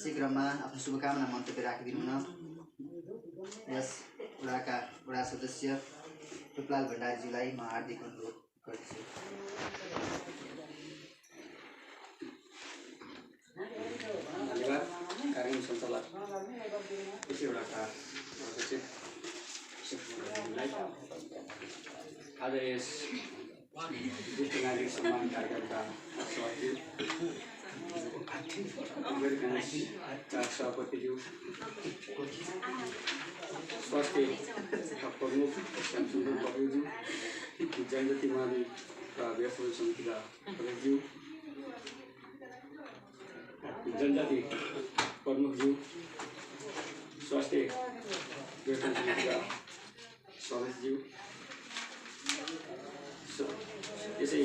शीघ्रमा आफ्नो शुभकामना मन्तव्य राखिदिनु न। यस वडा सदस्य रूपलाल भण्डारीज्यूलाई म हार्दिक अनुरोध गर्दछु। धन्यवाद। कार्यक्रम सञ्चालक आज यस ज्येष्ठ नागरिक सम्मान कार्यक्रमका सभापतिज्यू, स्वास्थ्य प्रमुख श्यामसुन्दर पौडेलज्यू, जयन्ती मावि व्यवसाय समितिका प्रमुखज्यू, जनजाति प्रमुखज्यू, स्वास्थ्य व्यवसाय समितिका सदस्यज्यू, यसै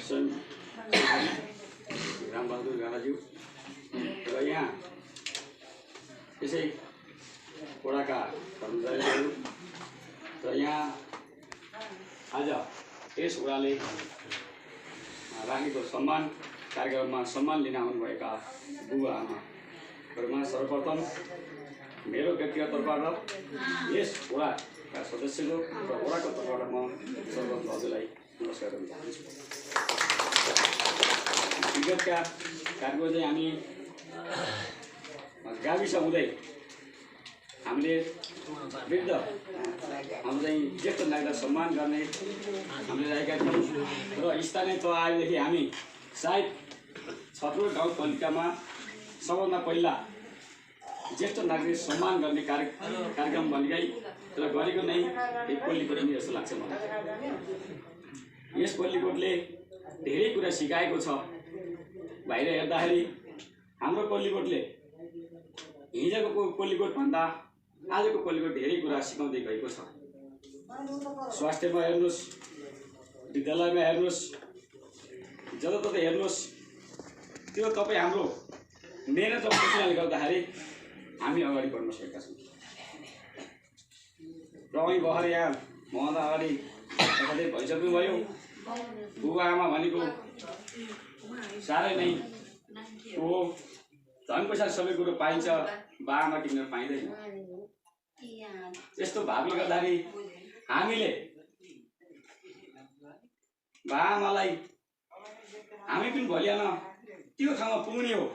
स्वयं रामबहादुर गालाज्यू र यहाँ यसै वडाका कर्मचारीहरू र यहाँ आज यस वडाले राखेको सम्मान कार्यक्रममा सम्मान लिन आउनुभएका बुबा आमाहरूमा सर्वप्रथम मेरो व्यक्तिगत तर्फबाट यस वडाका सदस्यहरू र वडाको तर्फबाट म सर्वप्रथम हजुरलाई नमस्कार गर्न चाहन्छु। विगतका कार्यक्रम चाहिँ हामी गाविस हुँदै हामीले वृद्ध हाम्रो चाहिँ ज्येष्ठ नागरिकलाई सम्मान गर्ने हामीले रहेका थियौँ र स्थानीय तह आएदेखि हामी सायद छतुर गाउँपालिकामा सबभन्दा पहिला ज्येष्ठ नागरिक सम्मान गर्ने कार्यक्रम बनिकै र गरेको नै एक कोलीकोट नि जस्तो लाग्छ मलाई। यस कोलीकोटले धेरै कुरा सिकाएको छ। बाहिर हेर्दाखेरि हाम्रो कोलीकोटले हिजोको कोलीकोटभन्दा आजको कोलीकोट धेरै कुरा सिकाउँदै गएको छ। स्वास्थ्यमा हेर्नुहोस्, विद्यालयमा हेर्नुहोस्, जताततै हेर्नुहोस्, त्यो तपाईँ हाम्रो मेहनत र कोसिसले गर्दाखेरि हामी अगाडि बढ्न सकेका छौँ। र अहिले भर्खर यहाँ मभन्दा अगाडि तपाईँले भइसक्नुभयो, बुबा आमा भनेको साह्रै नै हो। धन पैसा सबै कुरो पाइन्छ, बा आमा किन्न पाइँदैन। यस्तो भावले गर्दाखेरि हामीले बा आमालाई हामी पनि भोलिआन त्यो ठाउँमा पुग्ने हो।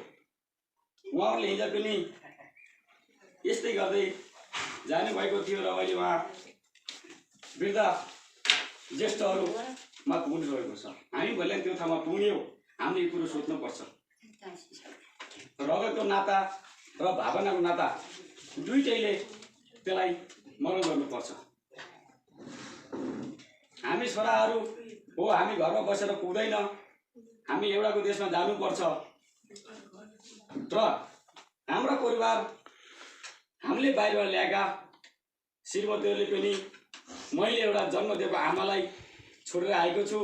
उहाँहरूले हिजो पनि यस्तै गर्दै जानुभएको थियो र अहिले उहाँ वृद्ध ज्येष्ठहरूमा पुगिरहेको छ। हामी भोलि त्यो ठाउँमा पुग्ने हो। हामीले यो कुरो सोच्नुपर्छ। रगतको नाता र भावनाको नाता दुईटैले त्यसलाई मरण गर्नुपर्छ। हामी छोराहरू हो, हामी घरमा बसेर पुग्दैन, हामी एउटाको देशमा जानुपर्छ। र हाम्रो परिवार हामीले बाहिर ल्याएका श्रीमतीहरूले पनि मैले एउटा जन्म दिएको आमालाई छोडेर आएको छु,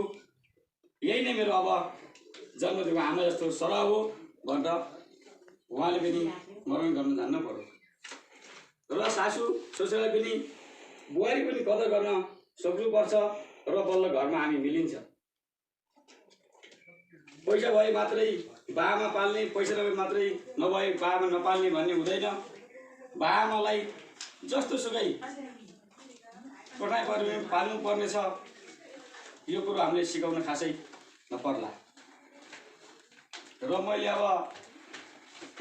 यही नै मेरो अब जन्म दिएको आमा जस्तो सरह हो भनेर उहाँले पनि मरण गर्न जान्नु पर्यो। र सासू ससुरालाई पनि बुहारी पनि कदर गर्न सक्नुपर्छ र बल्ल घरमा हामी मिलिन्छ। पैसा भए मात्रै बाआमा पाल्ने, पैसा नभए मात्रै नभए बाआमा नपाल्ने भन्ने हुँदैन। बाआमालाई जस्तो सुकै पढाइ पाल्नु पर्ने छ, यो कुरो हामीले सिकाउन खासै नपर्ला। र मैले अब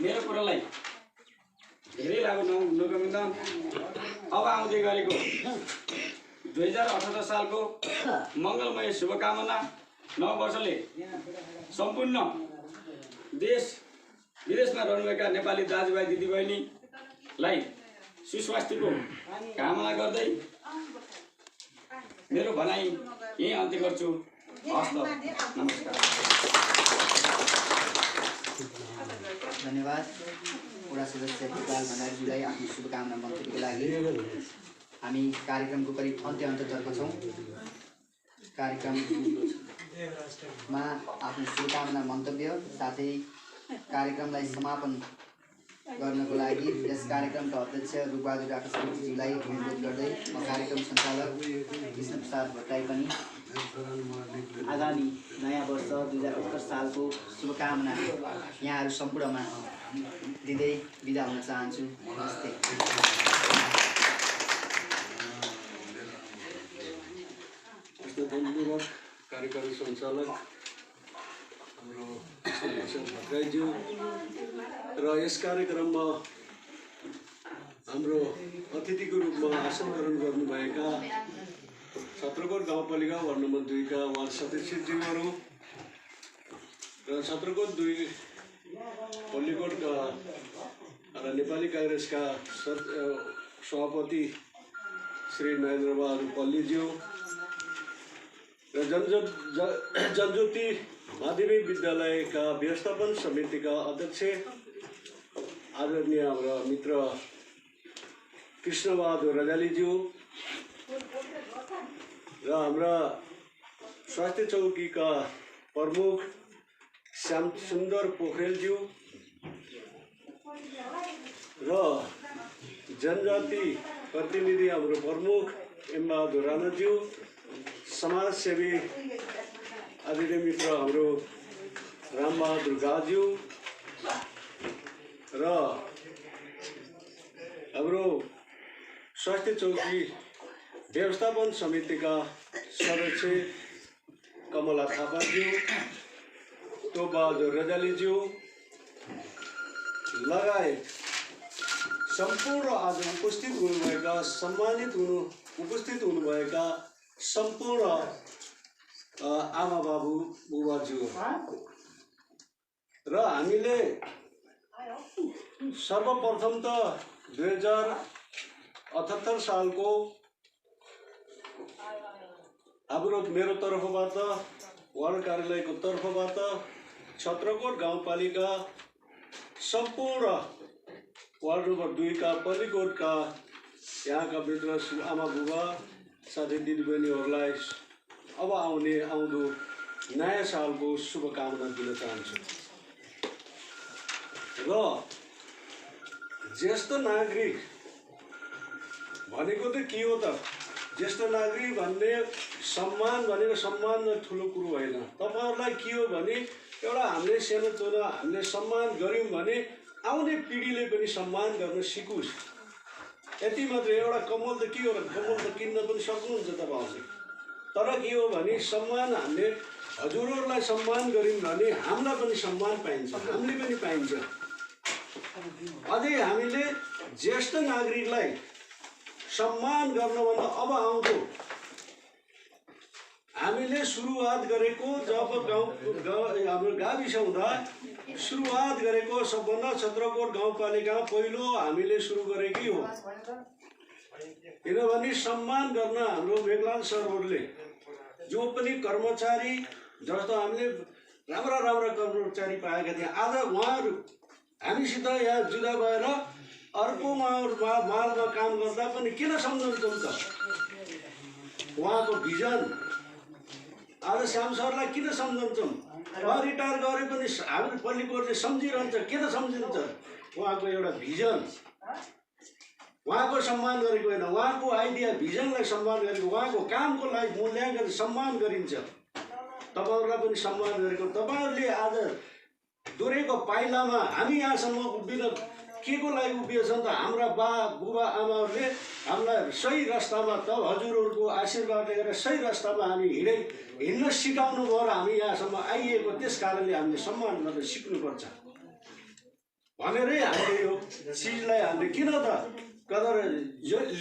मेरो कुरालाई धेरै लामो नगमिँदा अब आउँदै गरेको 2018 सालको मङ्गलमय शुभकामना नव वर्षले सम्पूर्ण देश विदेशमा रहनुभएका नेपाली दाजुभाइ दिदीबहिनीलाई सुस्वास्थ्यको कामना गर्दै मेरो भनाइ यही अन्त्य गर्छु। हस्त नमस्कार। धन्यवाद। वडा सदस्य रूपलाल भण्डारीज्यूलाई आफ्नो शुभकामना मन्तव्यको लागि। हामी कार्यक्रमको करिब अन्त्यतर्फ छौँ। कार्यक्रममा आफ्नो शुभकामना मन्तव्य साथै कार्यक्रमलाई समापन गर्नको लागि यस कार्यक्रमका अध्यक्ष रूपबहादुर आकाशज्यूलाई अनुरोध गर्दै म कार्यक्रम सञ्चालक कृष्णप्रसाद भट्टराई पनि आगामी नयाँ वर्ष 2078 सालको शुभकामना यहाँहरू सम्पूर्णमा दिँदै बिदा हुन चाहन्छु। नमस्ते। धन्यवाद कार्यकारी सञ्चालक हाम्रो भट्टराईज्यू र यस कार्यक्रममा हाम्रो अतिथिको रूपमा आसन ग्रहण गर्नुभएका छत्रकोट गाउँपालिका वार्ड नम्बर 2 का वार्ड सदस्यज्यूहरू र छत्रकोट 2 पल्लीकोटका र नेपाली काङ्ग्रेसका सभापति श्री नरेन्द्रबहादुर पल्लीज्यू र जनज्योति माध्यमिक विद्यालयका व्यवस्थापन समितिका अध्यक्ष आदरणीय हाम्रा मित्र कृष्णबहादुर रजालीज्यू र हाम्रा स्वास्थ्य चौकीका प्रमुख श्याम सुन्दर पोखरेलज्यू र जनजाति प्रतिनिधि हाम्रो प्रमुख एमबहादुर राणाज्यू, समाजसेवी आदरणीय मित्र हाम्रो रामबहादुर गाज्यू र हाम्रो स्वास्थ्य चौकी व्यवस्थापन समितिका सदस्य कमला थापाज्यू, तोपबहादुर रजालीज्यू लगायत सम्पूर्ण आज उपस्थित हुनुभएका सम्पूर्ण आमा बाबु बुबाज्यू र हामीले सर्वप्रथम त 2078 सालको मेरो तर्फबाट वार्ड कार्यालयको तर्फबाट छत्रकोट गाउँपालिका सम्पूर्ण वार्ड नम्बर 2 का पल्लीकोटका यहाँका मित्र आमा बुबा साथै दिदीबहिनीहरूलाई अब आउँदो नयाँ सालको शुभकामना दिन चाहन्छु। र ज्येष्ठ नागरिक भनेको त के हो त? ज्येष्ठ नागरिक भन्ने सम्मान भनेको सम्मान ठुलो कुरो होइन। तपाईहरुलाई के हो भने एउटा हामीले सानोतिनो हामीले सम्मान गर्यौं भने आउने पिढीले पनि सम्मान गर्न सिकुस्। यति मात्रै। एउटा कमल त के हो? कमल त किन्न पनि सक्नुहुन्छ तपाईहरुले। तर के हो भने सम्मान हामीले हजुरहरुलाई सम्मान गर्यौं भने हामीलाई पनि सम्मान पाइन्छ, हामीले पनि पाइन्छ। अझै हामीले ज्येष्ठ नागरिकलाई सम्मान गर्नुभन्दा अब आउँदो हामीले सुरुवात गरेको जब हाम्रो गाविस हुँदा सुरुवात गरेको सबभन्दा छत्रकोट गाउँपालिका पहिलो हामीले सुरु गरेकै हो। किनभने सम्मान गर्न हाम्रो मेघलाल सरहरूले जो पनि कर्मचारी जस्तो हामीले राम्रा कर्मचारी पाएका थिए, आज उहाँहरू हामीसित यहाँ जुदा भएर अर्को मालमा काम गर्दा पनि किन सम्झन्छौँ त? उहाँको भिजन आज श्याम सरलाई किन सम्झन्छौँ? उहाँ रिटायर गरे पनि हाम्रो पल्लीकोटले सम्झिरहन्छ। किन सम्झिन्छ? उहाँको एउटा भिजन, उहाँको सम्मान गरेको होइन, उहाँको आइडिया भिजनलाई सम्मान गरेको, उहाँको कामको लागि मूल्याङ्कन सम्मान गरिन्छ। तपाईहरुलाई पनि सम्मान गरेको। तपाईहरुले आज दोरेको पाइलामा हामी यहाँसम्म उभिन के को लागि उभिएछन् त? हाम्रा बुबा आमाहरूले हामीलाई सही रास्तामा त हजुरहरूको आशीर्वादले गरेर सही रास्तामा हामी हिँड्न सिकाउनु भयो र हामी यहाँसम्म आइएको। त्यस कारणले हामीले सम्मान गर्न सिक्नुपर्छ भनेरै हामीले यो चिजलाई हामीले किन त कदर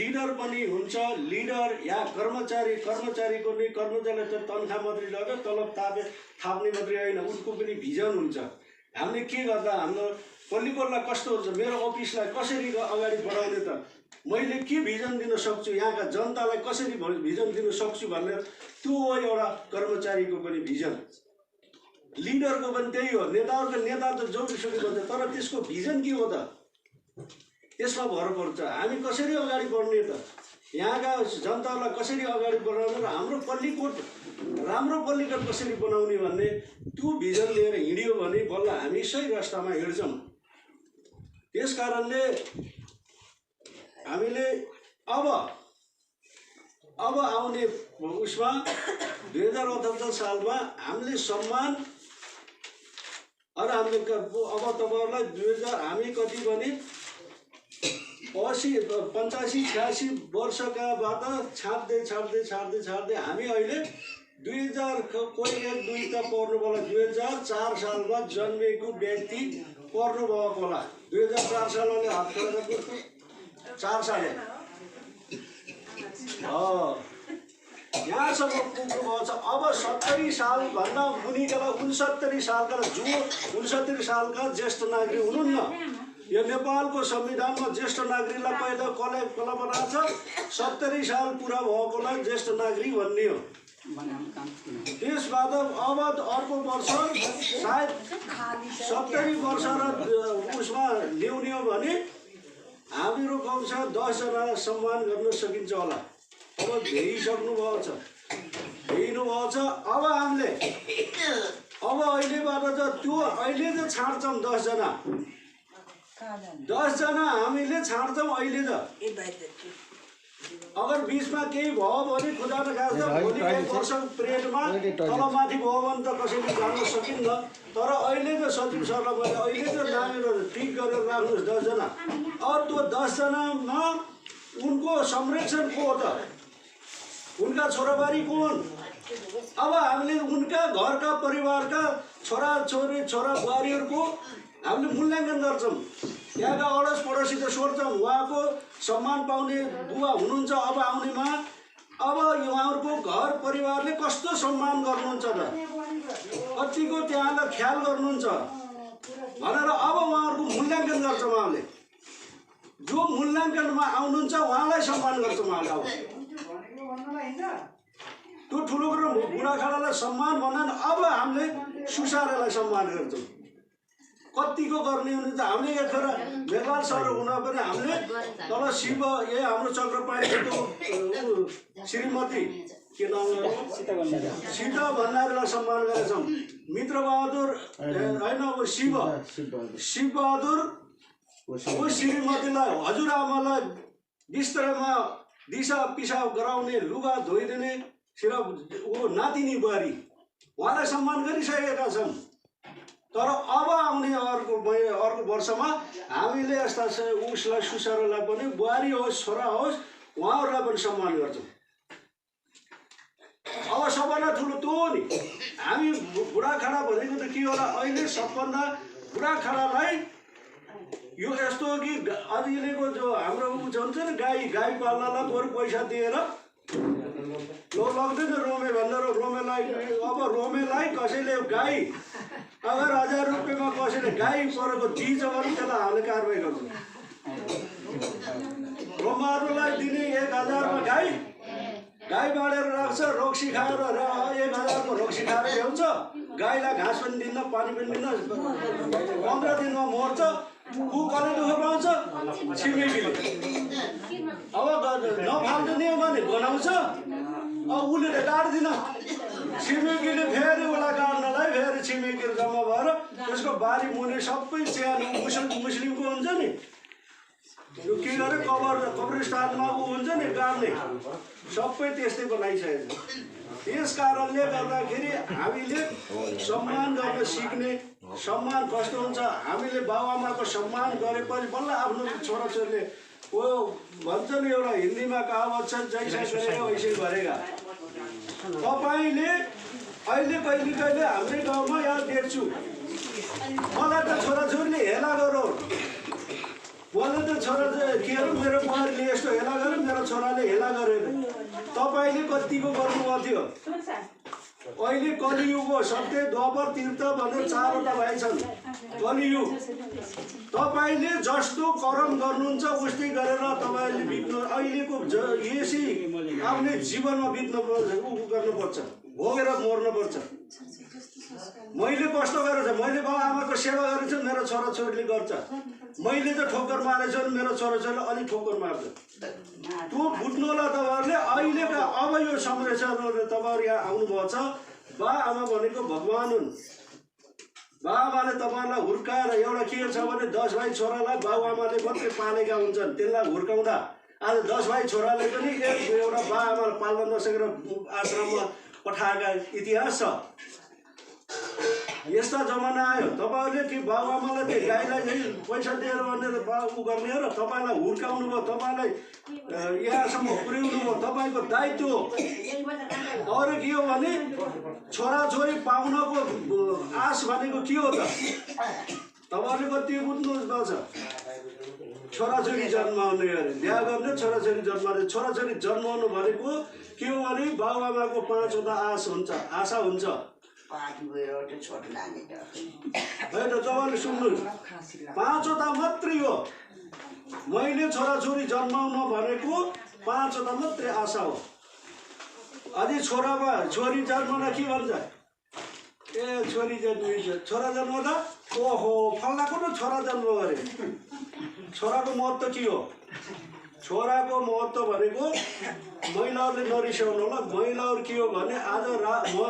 लिडर पनि हुन्छ। लिडर या कर्मचारीको नि कर्मचारीलाई त तनखा मात्रै लग्यो, तलब थाप्ने मात्रै होइन, उसको पनि भिजन हुन्छ। हामीले के गर्दा हाम्रो पल्लीकोटलाई कस्तो हुन्छ, मेरो अफिसलाई कसरी अगाडि बढाउने त, मैले के भिजन दिन सक्छु, यहाँका जनतालाई कसरी भिजन दिन सक्छु भनेर त्यो हो एउटा कर्मचारीको पनि भिजन। लिडरको पनि त्यही हो। नेता त जोडिसकेको हुन्छ, तर त्यसको भिजन के हो त? त्यसमा भर पर्छ। हामी कसरी अगाडि बढ्ने त? यहाँका जनतालाई कसरी अगाडि बढाउने र हाम्रो पल्लीकोट राम्रो पल्लीकोट कसरी बनाउने भन्ने त्यो भिजन लिएर हिँड्यो भने बल्ल हामी सही रास्तामा हिँड्छौँ। त्यस कारणले हामीले अब आउने उसमा 2078 सालमा हामीले सम्मान अनि हामीले अब तपाईँहरूलाई 2000 हामी कति भने 85-86 वर्षकाबाट छाड्दै हामी अहिले 2000 कोही 1-2 त पर्नु होला 2004 सालमा जन्मेको व्यक्ति पर्नु भएको होला 2004 सालले हात खडा गर्छ 4 साल यहाँसम्म पुग्नुभएको छ। अब 70 सालभन्दा मुनिका 69 सालका जो 69 सालका ज्येष्ठ नागरिक हुनुहुन्न। यो नेपालको संविधानमा ज्येष्ठ नागरिकलाई पहिला कसलाई बनाएको छ 70 साल पुरा भएकोलाई ज्येष्ठ नागरिक भन्ने हो। त्यसबाट अब अर्को वर्ष सायद 70 वर्ष र उसमा ल्याउने हो भने हामीहरू कमसेकम 10 जनालाई सम्मान गर्न सकिन्छ होला। अब भ्याइसक्नु भएको छ अब हामीले अब अहिलेबाट त त्यो अहिले त छाड्छौँ 10 जना हामीले छाड्छौँ अहिले त। अगर बिचमा केही भयो भने खुदा नखास्ता भोलि 1 वर्ष पिरियडमा तलमाथि भयो भने त कसैले जान्न सकिन्न। तर अहिले त सचिव सरलाई मैले अहिले त नामेर ठिक गरेर राख्नुहोस् 10 जना। अब त्यो 10 जनामा उनको संरक्षण को हो त उनका छोराबारी कौन। अब हामीले उनका घरका परिवारका छोराछोरी छोरा बुहारीहरूको हामीले मूल्याङ्कन गर्छौँ। यहाँका अडोस पडोसी त सोध्छौँ उहाँको सम्मान पाउने बुवा हुनुहुन्छ अब आउनेमा अब उहाँहरूको घर परिवारले कस्तो सम्मान गर्नुहुन्छ त कतिको त्यहाँलाई ख्याल गर्नुहुन्छ भनेर अब उहाँहरूको मूल्याङ्कन गर्छौँ। हामीले जो मूल्याङ्कनमा आउनुहुन्छ उहाँलाई सम्मान गर्छौँ। हामीले त्यो ठुलो कुरो बुढाखाडालाई सम्मान भन्दा अब हामीले सुसारेलाई सम्मान गर्छौँ। कतिको गर्ने हुने त हामीले यखेर नेपाल सर हुन पनि हामीले तल शिव हाम्रो चक्रपाणीको श्रीमती के नाम सीता भण्डारीलाई सम्मान गरेछौँ। मित्रबहादुर होइन शिवबहादुर श्रीमतीलाई हजुरआमालाई बिस्तरमा दिशा पिसाब गराउने लुगा धोइदिने नातिनी बुहारी उहाँलाई सम्मान गरिसकेका छौँ। तर अब आउने अर्को वर्षमा हामीले यस्ता उसलाई सुसारलाई पनि बुहारी होस् छोरा होस् उहाँहरूलाई पनि सम्मान गर्छौँ। अब सबभन्दा ठुलो त्यो नि हामी बुढाखाडा भनेको त के होला अहिले सबभन्दा बुढाखाडालाई यो यस्तो हो कि अहिलेको जो हाम्रो हुन्छ नि गाई पाल्नलाई बरु पैसा दिएर लग्दैन रोमे भनेर रोमेलाई अब रोमेलाई कसैले गाई अगर 1000 रुपियाँमा कसैले गाई परेको दिन्छ भने त्यसलाई हामीले कारवाही गर्छौँ। रोमाहरूलाई दिने 1000 मा गाई बाँडेर राख्छ रक्सी खाएर 1000 को रक्सी खाएर ल्याउँछ गाईलाई घाँस पनि दिन्न पानी पनि दिन्न 15 दिनमा मर्छ। ऊ कसले दुःख पाउँछ छिमेकीले अब नफाल्ने हो भने बनाउँछ अब उसले त काट्दिन छिमेकीले फेरि उसलाई काट्नलाई फेरि छिमेकीहरू जम्मा भएर त्यसको बारी मुनि सबै च्यानो मुस्लिमको हुन्छ नि यो के गरे कब्रिस्तानमा ऊ हुन्छ नि गाड्ने सबै त्यस्तै बनाइसकेको छ। त्यस कारणले गर्दाखेरि हामीले सम्मान गर्न सिक्ने सम्मान कस्तो हुन्छ हामीले बाबुआमाको सम्मान गरेपछि बल्ल आफ्नो छोराछोरीले ओ भन्छ नि एउटा हिन्दीमा कहावत छ जैसा गरेगा वैसे गरेगा। तपाईँले अहिले कहिले हाम्रै गाउँमा यहाँ देख्छु मलाई त छोराछोरीले हेला गरो मैले त छोरा के अरे मेरो बुहारीले यस्तो हेला गर्यो मेरो छोराले हेला गरेर तपाईँले कतिको गर्नुभएको थियो। अहिले कलियुग हो सत्य द्वापर तीर्थ भनेर 4 वटा भाइ छन् कलियुग। तपाईँले जस्तो कर्म गर्नुहुन्छ उस्तै गरेर तपाईँले बित्नु अहिलेको यसै आफ्नै जीवनमा बित्नु गर्नुपर्छ भोगेर मर्नुपर्छ। मैले कस्तो गरेछ मैले बाबुआमाको सेवा गरेछु मेरो छोराछोरीले गर्छ मैले त ठोक्कर मारेछु मेरो छोराछोरीले अलिक ठोक्कर मार्छ। त्यो बुझ्नु होला तपाईँहरूले अहिलेका अब यो संरक्षणहरू तपाईँहरू यहाँ आउनुभएको छ। बाबुआमा भनेको भगवान् हुन्। बाबुआमाले तपाईँहरूलाई हुर्काएर एउटा के छ भने 10 भाइ छोरालाई बाबुआमाले मात्रै पालेका हुन्छन् त्यसलाई हुर्काउँदा आज 10 भाइ छोराले पनि एउटा बाबुआमालाई पाल्न नसकेर आश्रममा पठाएका इतिहास छ। यस्ता जमाना आयो तपाईँहरूले कि बाबुआमालाई त्यो गाईलाई पैसा दिएर भनेर उ गर्ने हो र तपाईँलाई हुर्काउनु भयो, तपाईँलाई यहाँसम्म पुर्याउनु भयो, तपाईँको दायित्व हो। अरू के हो भने छोराछोरी पाउनको आश भनेको के हो त? तपाईँहरूले कति बुझ्नुपर्छ। छोराछोरी जन्माउने अरे बिहा गर्ने, छोराछोरी जन्माउने। छोराछोरी जन्माउनु भनेको के हो भने बाबुआमाको 5वटा आशा हुन्छ। होइन तपाईँले सुन्नुहोस्, 5वटा मात्रै हो। मैले छोराछोरी जन्माउन भनेको 5वटा मात्रै आशा हो। अझै छोरी जन्माउन के भन्छ? ए छोरी जन्मिन्छ, छोरा जन्माउँदा ओहो फल्नाको न छोरा जन्म गरे। छोराको महत्त्व के हो? छोराको महत्त्व भनेको महिलाहरूले नरिसाउनु होला। महिलाहरू के हो भने आज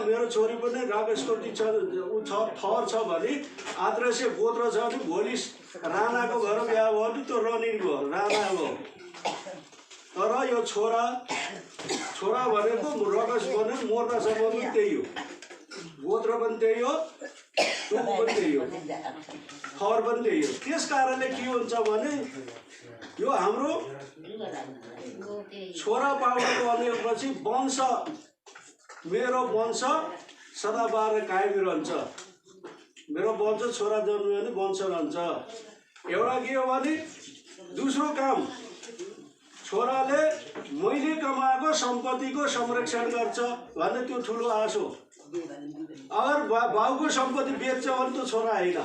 मेरो छोरी पनि रागस्कोटी थर छ भने आद्रश्य गोत्र छ भने भोलि राणाको घर बिहा भयो भने त्यो रनिङ भयो, राणा हो। तर यो छोरा भनेको रगस भने मर्दासम्म पनि त्यही हो, गोत्र पनि त्यही हो, टुक पनि त्यही हो, थर पनि त्यही हो। त्यस कारणले के हुन्छ भने यो हाम्रो छोरा पाउनको भनेपछि वंश, मेरो वंश सदाबहार कायमी रहन्छ। मेरो वंश छोरा जन्मियो भने वंश रहन्छ। एउटा के हो भने दोस्रो काम, छोराले मैले कमाएको सम्पत्तिको संरक्षण गर्छ भन्ने त्यो ठुलो आश हो। अगर बाउको सम्पत्ति बेच्छ भने त छोरा होइन,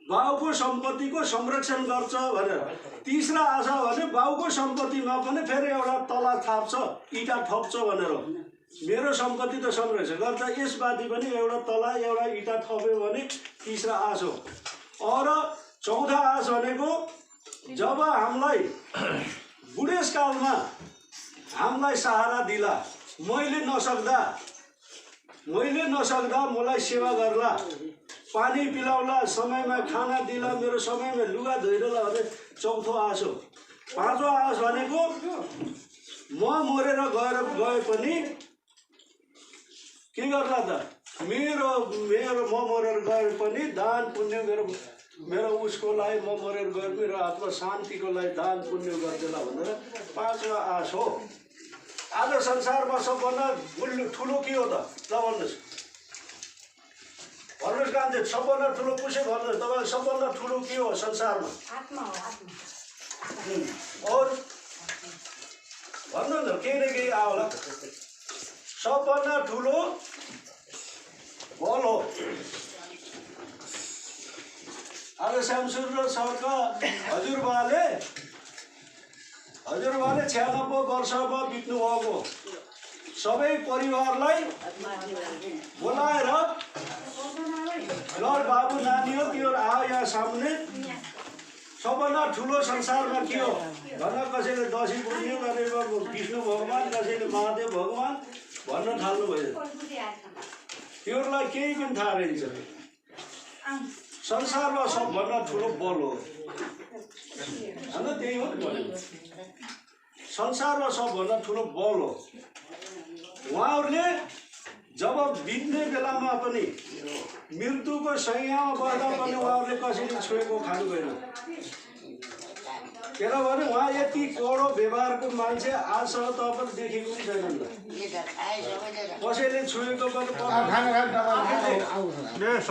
बाउको सम्पत्तिको संरक्षण गर्छ भनेर। तीसरा आशा भने बाउको सम्पत्तिमा पनि फेरि एउटा तला थाप्छ, इँटा थप्छ भनेर। मेरो सम्पत्ति त संरक्षण गर्छ, यसमाथि पनि एउटा तला एउटा इँटा थप्यो भने तीसरा आश हो। और चौथा आश भनेको जब हामीलाई बुढेसकालमा हामीलाई सहारा दिला, मैले नसक्दा मलाई सेवा गर्ला, पानी पिलाउला, समयमा खाना दिला, मेरो समयमा लुगा धोइरला भने चौथो आश हो। पाँचौँ आश भनेको म मरेर गए पनि के गर्ला त? मेरो म मरेर गए पनि दान पुण्य मेरो उसको लागि म मरेर गए मेरो आत्मा शान्तिको लागि दान पुण्य गर्देला भनेर पाँचौँ आश हो। आज संसारमा सबभन्दा ठुलो के हो त? ल भन्नुहोस्, भन्नुहोस् गान्धी, सबभन्दा ठुलो कसै भन्नुहोस्? तपाईँले सबभन्दा ठुलो के हो संसारमा? और भन्नु न, केही न केही आउला। सबभन्दा ठुलो बल हो। आज श्यामसुर सरका हजुरबाले 96 वर्षमा बित्नु भएको सबै परिवारलाई बोलाएर ल बाबु नानी हो त्यो आयो यहाँ सामने। सबभन्दा ठुलो संसारमा के हो भन्न कसैले दसैँ पुग्यो, कसैले विष्णु भगवान, कसैले महादेव भगवान भन्न थाल्नु भयो। त्योहरूलाई केही पनि थाहा रहेछ। संसारमा सबभन्दा ठुलो बल हो होइन, त्यही हो नि। संसारमा सबभन्दा ठुलो बल हो। उहाँहरूले जब बित्ने बेलामा पनि मृत्युको शय्यामा बस्दा पनि उहाँहरूले कसैले छोएको खानु भएन। किनभने उहाँ यति कडो व्यवहारको मान्छे आजसम्म तपाईँले देखेको पनि छैन। कसैले छोएको पनि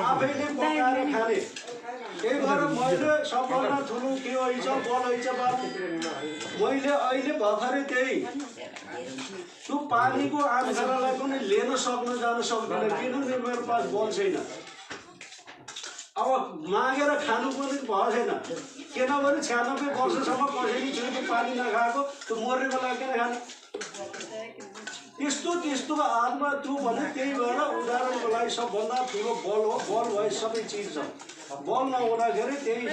आफैले पकाएर खाने। त्यही भएर मैले सबभन्दा ठुलो के रहेछ बल रहेछ बाबु, मैले अहिले भर्खरै त्यही त्यो पानीको आँखालाई पनि लिन सक्न जान सक्दैन, किनभने मेरो पास बल छैन। अब मागेर खानु पनि भएको छैन, किनभने 96 वर्षसम्म कसैले छुएको पानी नखाएको त्यो मरेको लागि खाने। त्यस्तो आत्मा त्यो भने त्यही भएर उदाहरणको लागि सबभन्दा ठुलो बल हो। बल भए सबै चिज छ। बल नहुँदाखेरि त्यही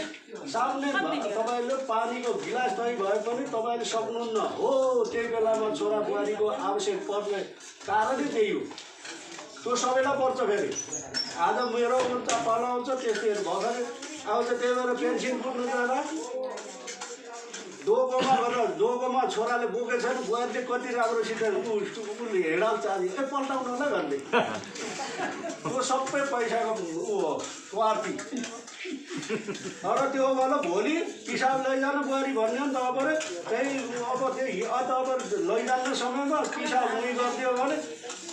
सामने तपाईँले पानीको गिलास दही भए पनि तपाईँले सक्नुहुन्न हो। त्यही बेलामा छोरा बुहारीको आवश्यक पर्ने कारणै त्यही हो। त्यो सबैलाई पर्छ। फेरि आज मेरो पालो आउँछ, त्यस्तैहरू भर्खरै आउँछ। त्यही भएर पेन्सन पुग्नु जाँदा दोकोमा छोराले बोकेछ नि बुहारीले कति राम्रोसित उसले हेडाल्छ आज पल्टाउन होला भन्ने त्यो सबै पैसाको ऊ हो स्वार्थी। तर त्यो बेला भोलि पिसाब लैजानु बुहारी भन्ने नि त अब त्यही अब लैजाने समयमा पिसाब उयो गरिदियो भने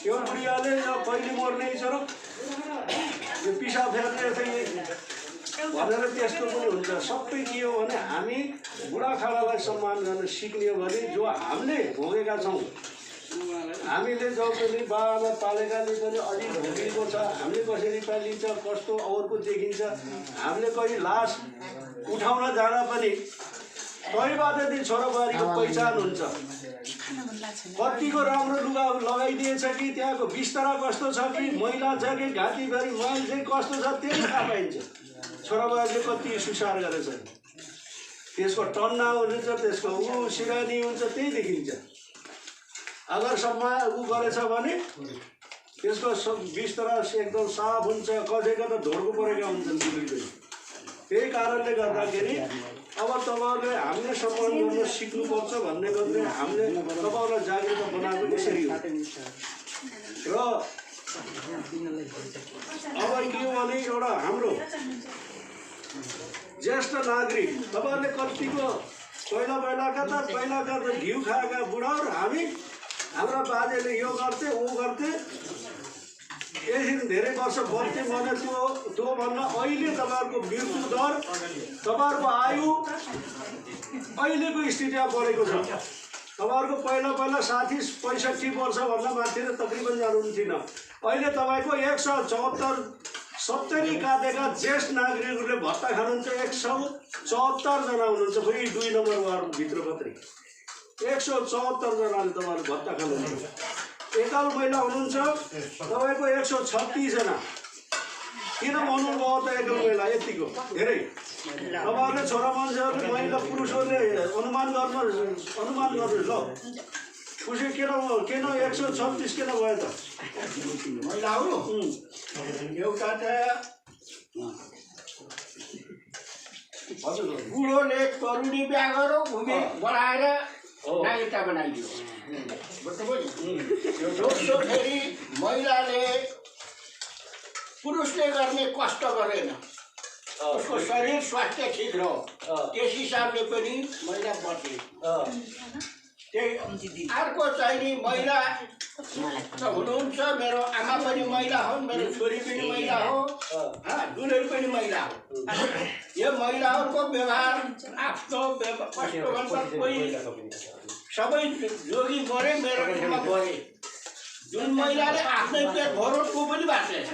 यो बुढियाले कहिले मर्ने छ र यो पिसाब फेर्ने चाहिँ भनेर त्यस्तो पनि हुन्छ। सबै के हो भने हामी बुढाखाडालाई सम्मान गर्न सिक्ने हो भने जो हामीले भोगेका छौँ, हामीले जब पनि बाबामा पालेकाले पनि अलि भोगेको छ, हामीले कसरी पालिन्छ कस्तो अरूको देखिन्छ, हामीले कहीँ लास उठाउन जाँदा पनि तैबाट चाहिँ छोराबुहारीको पहिचान हुन्छ। कतिको राम्रो लुगा लगाइदिएछ कि त्यहाँको बिस्तारा कस्तो छ कि मैला छ कि घाँटीभरि मैल चाहिँ कस्तो छ त्यही थाहा पाइन्छ। छोराबुहारीले कति सुसार गरेछ, त्यसको टन्ना हुन्छ, त्यसको ऊ सिरानी हुन्छ, त्यही देखिन्छ। अगर सम्मा ऊ गरेछ भने त्यसको बिस्तारा एकदम साफ हुन्छ, कसैको त धोर्को परेका हुन्छन् दिल्लीले। त्यही कारणले गर्दाखेरि अब तपाईँहरूले हामीले सम्मान गर्न सिक्नुपर्छ भन्ने गर्दै हामीले तपाईँहरूलाई जागरुकता बनाएको यसरी हो। र अब के हो भने एउटा हाम्रो ज्येष्ठ नागरिक तपाईँहरूले कतिको पहिलाका त घिउ खाएका बुढाहरू हामी हाम्रा बाजेले यो गर्थे ऊ गर्थे एकदिन धेरै वर्ष बढ्थे भने त्योभन्दा अहिले तपाईँहरूको मृत्यु दर तपाईँहरूको आयु अहिलेको स्थितिमा बढेको छ। तपाईँहरूको पहिला 60-65 वर्षभन्दा माथि तकरिबन जानुहुन्थेन। अहिले तपाईँको 174-70 काटेका ज्येष्ठ नागरिकहरूले भत्ता खानुहुन्छ। 174 जना हुनुहुन्छ, फेरि 2 नम्बर वार्डभित्र मात्रै 174 जनाले तपाईँहरू भत्ता खानुहुन्छ। एकाल महिला हुनुहुन्छ तपाईँको 136 जना। किन भन्नुभयो त एकाल महिला यतिको धेरै? तपाईँहरूले छोरा मान्छेहरूले महिला पुरुषहरूले अनुमान गर्नु ल खुसी किन 136 किन भयो त महिलाहरू? एउटा त बुढोले तरुणी बिहा गरौँ भूमि बढाएर नागरिकता बनाइदियो। दोस्रो फेरि महिलाले पुरुषले गर्ने कष्ट गरेन, उसको शरीर स्वास्थ्य ठिक रह्यो, त्यस हिसाबले पनि महिला बचे। त्यही अर्को चाहिँ नि महिला त हुनुहुन्छ, मेरो आमा पनि महिला हो, मेरो छोरी पनि महिला हो, दुलै पनि महिला हो। यो महिलाहरूको व्यवहार आफ्नो कस्तो भन्छ, कोही सबै जोगी मरे मेरो ठाउँमा गरे। जुन महिलाले आफ्नै पेट भरो त्यो पनि बाँचेछ,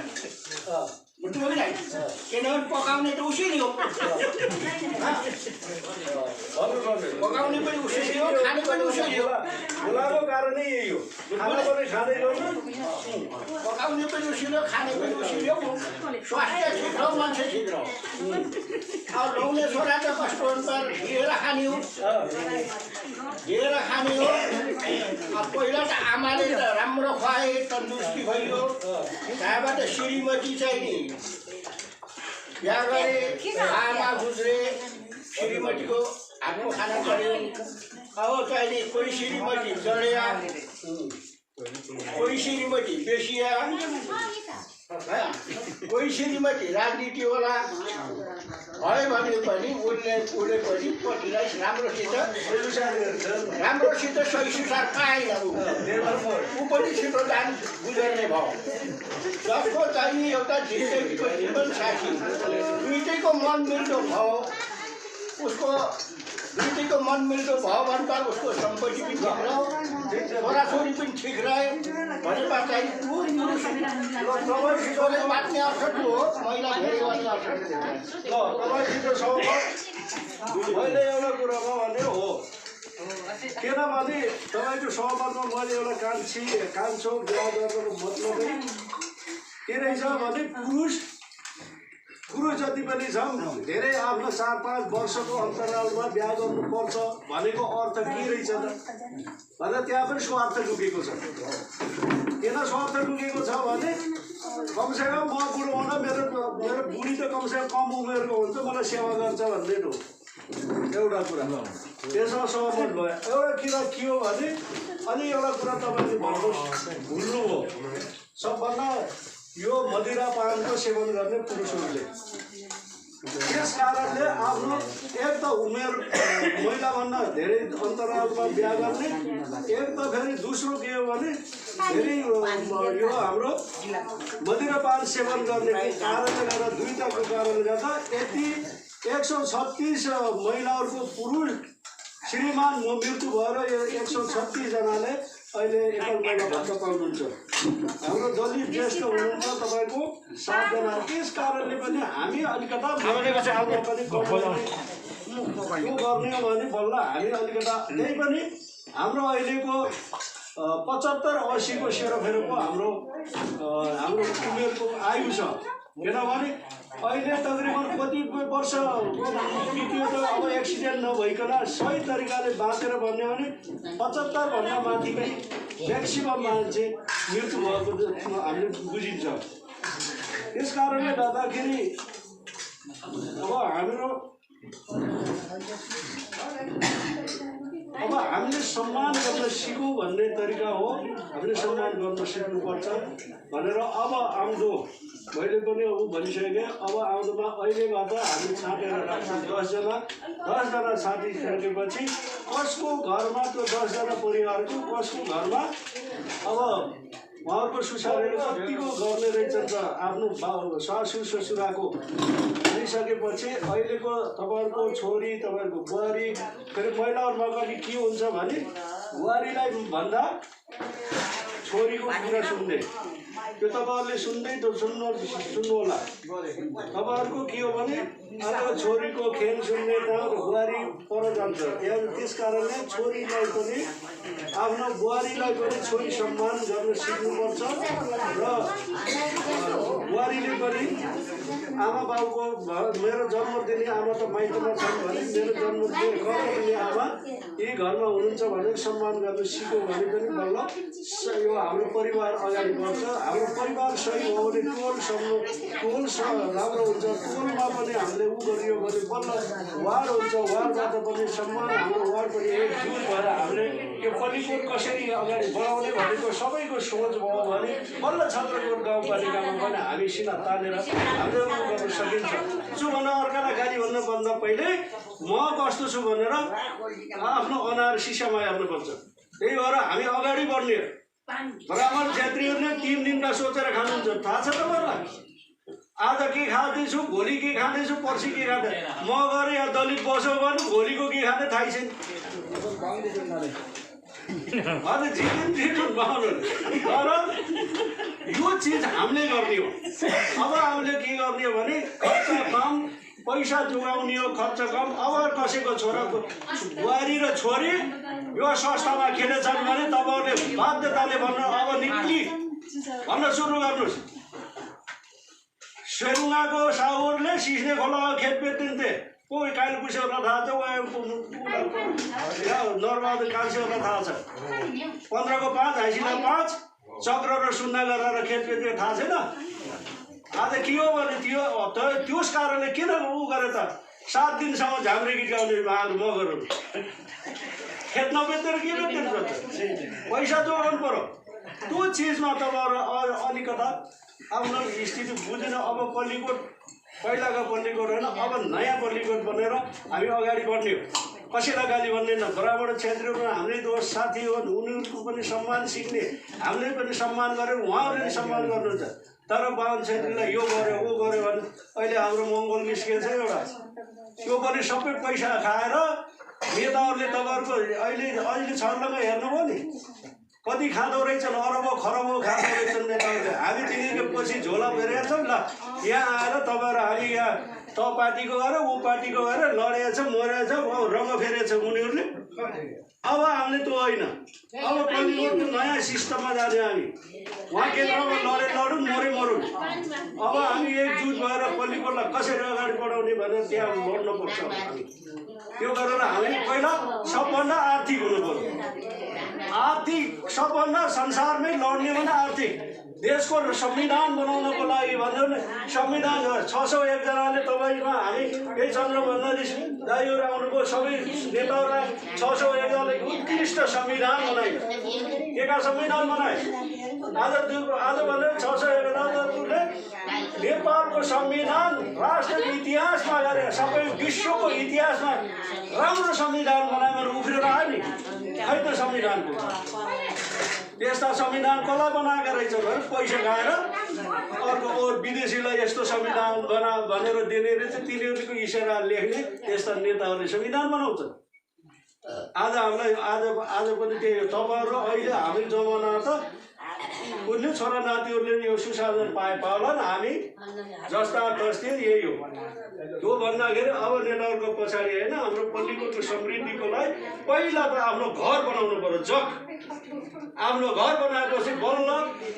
किनभने पकाउने त उसैले हो, पकाउने पनि उसैले हो, खाने पनि उसैले हो। बोलाको कारणै यही हो, पकाउने पनि उसैले हो, खाने पनि उसैले हो। स्वास्थ्य ठिक रह्यो, मान्छे ठिक रह्यो। अब ल्याउने छोरा त कस्तो हुन्छ, लिएर खाने हो, लिएर खाने हो। अब पहिला त आमाले त राम्रो खुवाए, तन्दुरुस्ती भइयो, त्यहाँबाट श्रीमती चाहिँ नि बिहा गरे, आमा गुज्रे, श्रीमतीको हातको खाना पऱ्यो। अब चाहिँ नि कोही श्रीमती जडिया, कोही श्रीमती बेसिया, कोही श्रीमती राजनीति होला भयो भने पनि उसले पनि पतिलाई राम्रोसित सही सुसार पाएन। ऊ पनि छिटो जान गुजर्ने भयो। जसको चाहिँ एउटा जिन्दगीको जीवन साथी दुइटैको मन मिल्दो भयो, उसको दुइटैको मन मिल्दो भयो भने त उसको सम्पत्ति पनि ठिक रह्यो, छोराछोरी पनि ठिक रहे भनेमा चाहिँ पुरुषले बाँच्ने अवसर हो, महिला धेरै गर्ने अवसर। मैले एउटा कुरामा भने हो, किनभने तपाईँको सहमतमा मैले एउटा कान्छो बिहा गर्नुको मतलबै के रहेछ भने पुरुष जति पनि छौँ धेरै आफ्नो 4-5 वर्षको अन्तरालमा बिहा गर्नुपर्छ भनेको अर्थ के रहेछ त भनेर त्यहाँ पनि स्वार्थ लुकेको छ। किन स्वार्थ लुकेको छ भने कमसेकम म बुढो हुँदा मेरो बुढी त कमसेकम कम उमेरको हुन्छ, मलाई सेवा गर्छ भन्ने हो। एउटा कुरा त्यसमा सहमत भयो। एउटा कुरा के हो भने अनि एउटा कुरा तपाईँले भन्नुहोस् भुल्नुभयो, सबभन्दा यो मदिरा पानको सेवन गर्ने पुरुषहरूले। त्यस कारणले आफ्नो एक त उमेर महिलाभन्दा धेरै अन्तरालमा बिहा गर्ने, एक त फेरि दोस्रो के हो भने फेरि यो हाम्रो मदिरापान सेवन गर्ने कारणले गर्दा दुईटाको कारणले गर्दा यति 136 महिलाहरूको पुरुष श्रीमान मृत्यु भएर 136 जनाले अहिले एकल महिला भत्ता पाउनुहुन्छ। हाम्रो दलित ज्येष्ठ हुनुहुन्छ तपाईँको 7 जना। त्यस कारणले पनि हामी अलिकता पनि यो गर्ने हो भने बल्ल हामी अलिकता त्यही पनि हाम्रो अहिलेको 75-80 को सेरोफेरोको हाम्रो उमेरको आयु छ। किनभने अहिले तकरिबन कति वर्ष बित्यो त अब एक्सिडेन्ट नभइकन सही तरिकाले बाँचेर भन्यो भने 75 भन्दा माथिकै म्याक्सिमम मान्छे मृत्यु भएको हामीले बुझिन्छ। त्यस कारणले गर्दाखेरि अब हामीले सम्मान गर्न सिकौँ भन्ने तरिका हो। हामीले सम्मान गर्न सिक्नुपर्छ भनेर अब आउँदो मैले पनि ऊ भनिसकेँ। अब आउँदोमा अहिलेबाट हामी छाँटेर राख्छौँ 10 जना साथी सकेपछि कसको घरमा त्यो 10 जना परिवारको कसको घरमा अब उहाँहरूको सुसारेर कतिको गर्ने रहेछन् त आफ्नो सासू ससुराको भनिसकेपछि अहिलेको तपाईँहरूको छोरी तपाईँहरूको बुहारी फेरि महिलाहरूमा अगाडि के हुन्छ भने बुहारीलाई भन्दा छोरीको कुरा सुन्ने, त्यो तपाईँहरूले सुन्दै त सुन्नु होला। तपाईँहरूको के हो भने अर्को छोरीको खेल सुन्ने त बुहारी पर जान्छ। त्यस कारणले छोरीलाई पनि आफ्नो बुहारीलाई पनि छोरी सम्मान गर्न सिक्नुपर्छ र बुहारीले पनि आमा बाउको मेरो जन्म दिने आमा त माइतमा छन् भने मेरो जन्म दिने आमा यही घरमा हुनुहुन्छ भने सम्मान गर्न सिक्यो भने पनि बल्ल यो हाम्रो परिवार अगाडि बढ्छ। हाम्रो परिवार सही हो भने टोल राम्रो हुन्छ। टोलमा पनि हामीले ऊ गरियो भने बल्ल वार्ड हुन्छ। वार्डबाट पनि सम्मान हाम्रो वार्ड पनि एकजुट भएर हामीले यो पल्लीकोट कसरी अगाडि बढाउने भनेको सबैको सोच भयो भने बल्ल छत्रकोट गाउँपालिकामा पनि हामी सिना तानेर हामीले ऊ गर्न सकिन्छ। छु भन्न अर्कालाई गाली भन्नुभन्दा पहिले म कस्तो छु भनेर आफ्नो अनार सिसामा हेर्नुपर्छ। त्यही भएर हामी अगाडि बढ्ने ब्राह्मण क्षेत्रीहरूले 3 दिनका सोचेर खानुहुन्छ। थाहा छ तपाईँहरूलाई? आज के खाँदैछु, भोलि के खाँदैछु, पर्सि के खाँदै म गएर यहाँ दलित बस्यो भने भोलिको के खाँदै थाहै छैन। अझ जितुन पाउनु तर यो चिज हामीले गर्ने हो। अब हामीले के गर्ने हो भने खर्च कम, पैसा जोगाउने हो, खर्च कम। अब कसैको छोराको बुहारी र छोरी यो संस्थामा खेलेछन् भने तपाईँहरूले बाध्यताले भन्नु अब निक्ली भन्न सुरु गर्नुहोस्। सेरुङाको साहुहरूले सिस्ने खोला खेत बेचिन्थे। कोही काइल पुसेहरूलाई थाहा छ, नरबहादुर कान्छेहरूलाई थाहा छ। 15 को 5 हाइसीलाई 5 चक्र र सुन्ना गरेर खेत बेचेको थाहा छैन। आज के हो भने त्यस कारणले किन ऊ गरे त 7 दिनसम्म झाम्रे गीत गाउने मगरहरू खेत नबेचेर के बेच्नु पैसा जोड्नु पर्यो। त्यो चिजमा तपाईँहरू अलिकता आफ्नो स्थिति बुझेन। अब पल्लीकोट पहिलाको पल्लीकोट होइन, अब नयाँ पल्लीकोट बनेर हामी अगाडि बढ्ने हो। कसैलाई गाली भन्दैन। ब्राह्मण क्षेत्रमा हाम्रै दोस्त साथी हो, उनीहरूको पनि सम्मान सिक्ने, हामीले पनि सम्मान गरेर उहाँहरूले सम्मान गर्नुहुन्छ। तर बाहुन क्षेत्रीलाई यो गर्यो ऊ गर्यो भने अहिले हाम्रो मङ्गोल निस्किन्छ एउटा, त्यो पनि सबै पैसा खाएर नेताहरूले तपाईँहरूको अहिले छर्लङ्ग हेर्नुभयो नि कति खाँदो रहेछन्, अरबौँ खरबौँ खाँदो रहेछन् नेताहरूले। हामी तिनीहरूको पछि झोला फेरेका छौँ। ल यहाँ आएर तपाईँहरू हामी यहाँ त पार्टीको गएर ऊ पार्टीको गएर लडेछ मरेछ रङ्ग फेरेछ उनीहरूले। अब हामीले त्यो होइन। अब पल्लीकोटको नयाँ सिस्टममा जाने हामी उहाँ केन्द्रमा लडौँ मरौँ। अब हामी एकजुट भएर पल्लीकोटलाई कसरी अगाडि बढाउने भनेर त्यहाँ लड्नुपर्छ। त्यो गरेर हामी पहिला सबभन्दा आर्थिक हुनु पर्यो। आर्थिक सबभन्दा संसारमै लड्ने भने आर्थिक। देशको संविधान बनाउनको लागि भन्यो भने संविधान 601 जनाले तपाईँमा हामी केही चन्द्रभण्डारी दाइहरू आउनुभयो सबै नेताहरूलाई 601 जनाले उत्कृष्ट संविधान बनायो के का संविधान बनाए आज भने 601 जनाले नेपालको संविधान राष्ट्रको इतिहासमा गरे सबै विश्वको इतिहासमा राम्रो संविधान बनाएर उफ्रेर आयो नि खै त संविधानको त्यस्ता संविधान कसलाई बनाएका रहेछ भने पैसा खाएर अर्को विदेशीलाई यस्तो संविधान बना भनेर दिने रहेछ तिनीहरूको इसारा लेख्ने यस्ता नेताहरूले संविधान बनाउँछन् आज हामीलाई आज पनि त्यही तपाईँहरू अहिले हामी जमाना त उनले छोरा नातिहरूले यो सुशासन पाउलान् हामी जस्ता तस्तै यही हो त्यो भन्दाखेरि अब नेताहरूको पछाडि होइन हाम्रो पल्लीको समृद्धिको लागि पहिला त आफ्नो घर बनाउनु पर्यो जग आफ्नो घर बनाएपछि बल्ल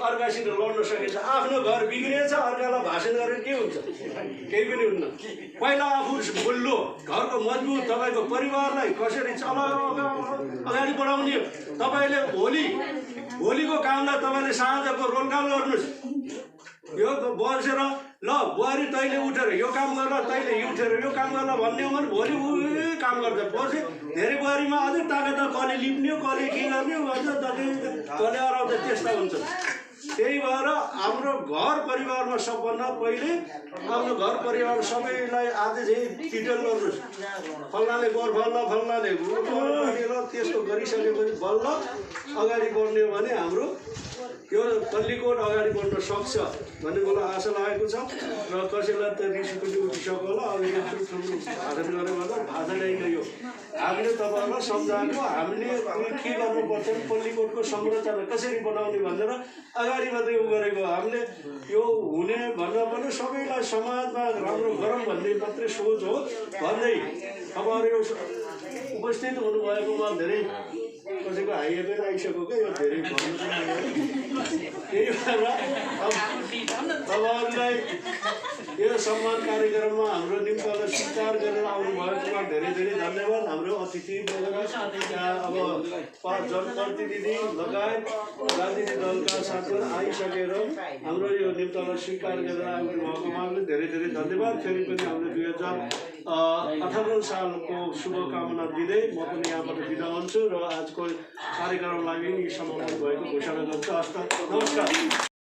अर्कासित लड्न सकिन्छ आफ्नो घर बिग्रिएछ अर्कालाई भाषण गरेर के हुन्छ केही पनि हुन्न पहिला आफू बल्लो घरको मजबुत तपाईँको परिवारलाई कसरी अगाडि बढाउने तपाईँले भोलिको कामलाई तपाईँले साँझको रोलकाल गर्नुहोस् यो बसेर ल बुहारी तैँले उठेर यो काम गर्ला तैँले उठेर यो काम गर्ला भन्ने हो भने भोलि उही काम गर्छ पछि धेरै बुहारीमा अझै तागत कसले लिप्ने कसले के गर्ने अझ कसले अराउँछ त्यस्ता हुन्छ त्यही भएर हाम्रो घर परिवारमा सबभन्दा पहिले आफ्नो घर परिवार सबैलाई आज चाहिँ डिटेल गर्नुहोस् फल्नाले गोर फल्नाले त्यस्तो गरिसकेपछि बल्ल अगाडि बढ्ने भने हाम्रो यो पल्लीकोट अगाडि बढ्न सक्छ भन्ने मलाई आशा लागेको छ र कसैलाई त रिस पनि उठिसक्यो होला अब यो भाषण गरेर गर्दा भाषण यो हामीले तपाईँहरूलाई सम्झाएको हामीले के गर्नुपर्छ पल्लीकोटको संरचना कसरी बनाउने भनेर अगाडि मात्रै उ गरेको हामीले यो हुने भन्दा पनि सबैलाई समाजमा राम्रो गरौँ भन्ने मात्रै सोच हो भन्दै तपाईँहरू उपस्थित हुनुभएकोमा धेरै कसैको हाइए पनि आइसक्यो क्या यो धेरै त्यही भएर तपाईँहरूलाई यो सम्मान कार्यक्रममा हाम्रो निम्तालाई स्वीकार गरेर आउनुभएकोमा धेरै धेरै धन्यवाद हाम्रो अतिथि अब जनप्रतिनिधि लगायत राजनीतिक दलका साथीहरू आइसकेर हाम्रो यो निम्तालाई स्वीकार गरेर आउनुभएकोमा धेरै धेरै धन्यवाद फेरि पनि हाम्रो 2058 सालको शुभकामना दिँदै म पनि यहाँबाट बिदा हुन्छु र आजको कार्यक्रमलाई समापन भएको घोषणा गर्छु हस्त नमस्कार।